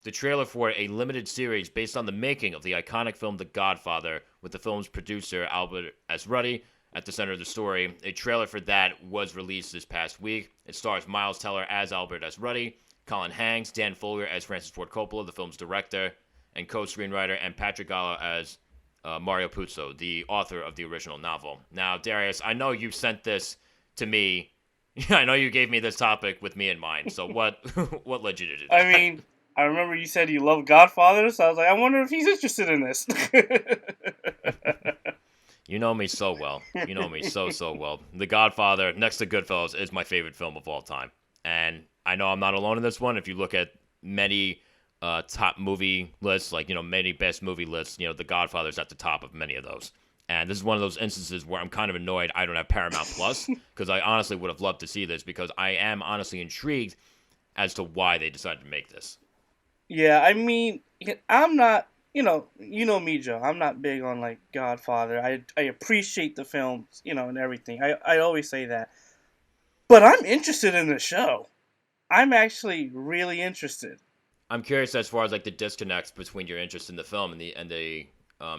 the trailer for a limited series based on the making of the iconic film The Godfather, with the film's producer Albert S. Ruddy at the center of the story. A trailer for that was released this past week. It stars Miles Teller as Albert S. Ruddy, Colin Hanks, Dan Folger as Francis Ford Coppola, the film's director and co-screenwriter, and Patrick Gallo as Mario Puzo, the author of the original novel. Now, Darius, I know you sent this to me. I know you gave me this topic with me in mind. So what what led you to do I that? mean, I remember you said you love Godfather, so I was like, I wonder if he's interested in this. You know me so well. You know me so well. The Godfather, next to Goodfellas, is my favorite film of all time. And I know I'm not alone in this one. If you look at many top movie lists, like, many best movie lists, The Godfather's at the top of many of those. And this is one of those instances where I'm kind of annoyed I don't have Paramount Plus, because I honestly would have loved to see this, because I am honestly intrigued as to why they decided to make this. Yeah, I mean, I'm not, me, Joe. I'm not big on like Godfather. I appreciate the films, and everything. I always say that, but I'm interested in the show. I'm actually really interested. I'm curious as far as like the disconnects between your interest in the film and the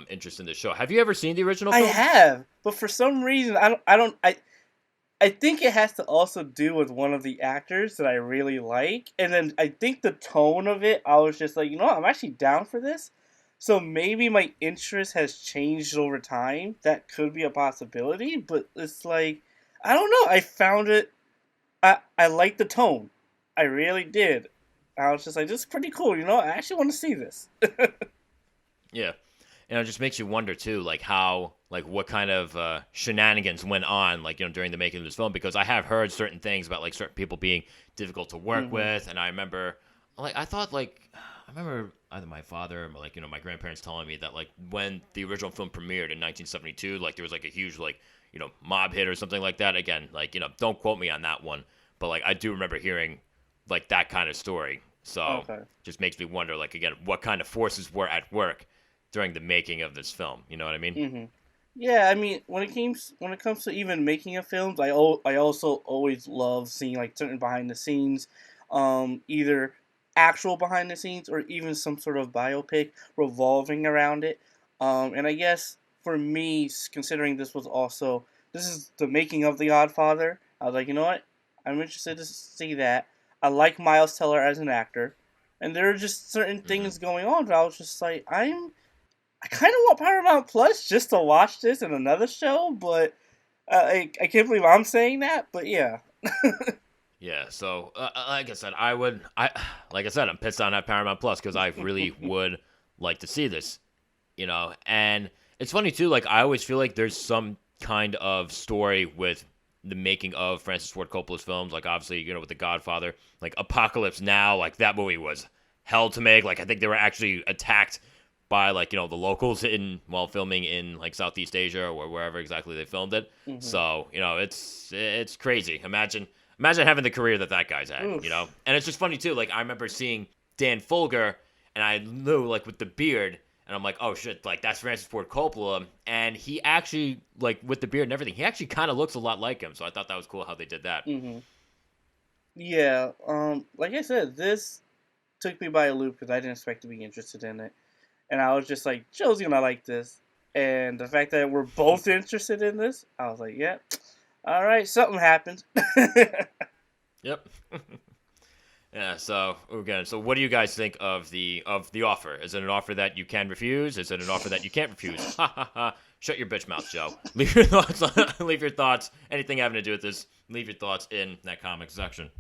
interest in the show. Have you ever seen the original I film? have, but for some reason, I think it has to also do with one of the actors that I really like, and then I think the tone of it, I was just like, I'm actually down for this. So maybe my interest has changed over time. That could be a possibility, but it's like, I don't know. I found it. I like the tone. I really did. I was just like, this is pretty cool. I actually want to see this. Yeah. And it just makes you wonder too, like how, like what kind of shenanigans went on, like during the making of this film. Because I have heard certain things about like certain people being difficult to work Hmm. with, and I remember, I remember either my father or like my grandparents telling me that like when the original film premiered in 1972, like there was like a huge like mob hit or something like that. Again, like don't quote me on that one, but like I do remember hearing like that kind of story. So Okay. just makes me wonder, like again, what kind of forces were at work during the making of this film. You know what I mean? Hmm. Yeah, I mean, when it comes to even making a film, I also always love seeing like certain behind the scenes, either actual behind the scenes or even some sort of biopic revolving around it. And I guess for me, considering this is the making of The Godfather, I was like, you know what, I'm interested to see that. I like Miles Teller as an actor, and there are just certain Hmm. things going on. But I was just like, I kind of want Paramount Plus just to watch this and another show, but I can't believe I'm saying that. But yeah. Yeah. So, like I said, like I said, I'm pissed on that Paramount Plus because I really would like to see this. And it's funny too. Like I always feel like there's some kind of story with the making of Francis Ford Coppola's films. Like obviously, with The Godfather, like Apocalypse Now, like that movie was hell to make. Like I think they were actually attacked by like the locals in while filming in like Southeast Asia or wherever exactly they filmed it. Hmm. So it's crazy. Imagine having the career that guy's had. Oof. And it's just funny too. Like I remember seeing Dan Folger, and I knew like with the beard, and I'm like, oh shit, like that's Francis Ford Coppola, and he actually like with the beard and everything, he actually kind of looks a lot like him. So I thought that was cool how they did that. Hmm. Yeah. Like I said, this took me by a loop because I didn't expect to be interested in it, and I was just like, Joe's gonna like this, and the fact that we're both interested in this, I was like, yeah, all right, something happened. Yep. Yeah, so again, so what do you guys think of the offer? Is it an offer that you can refuse? Is it an offer that you can't refuse? Ha ha ha! Shut your bitch mouth, Joe. Leave your thoughts. Leave your thoughts. Anything having to do with this, leave your thoughts in that comment section.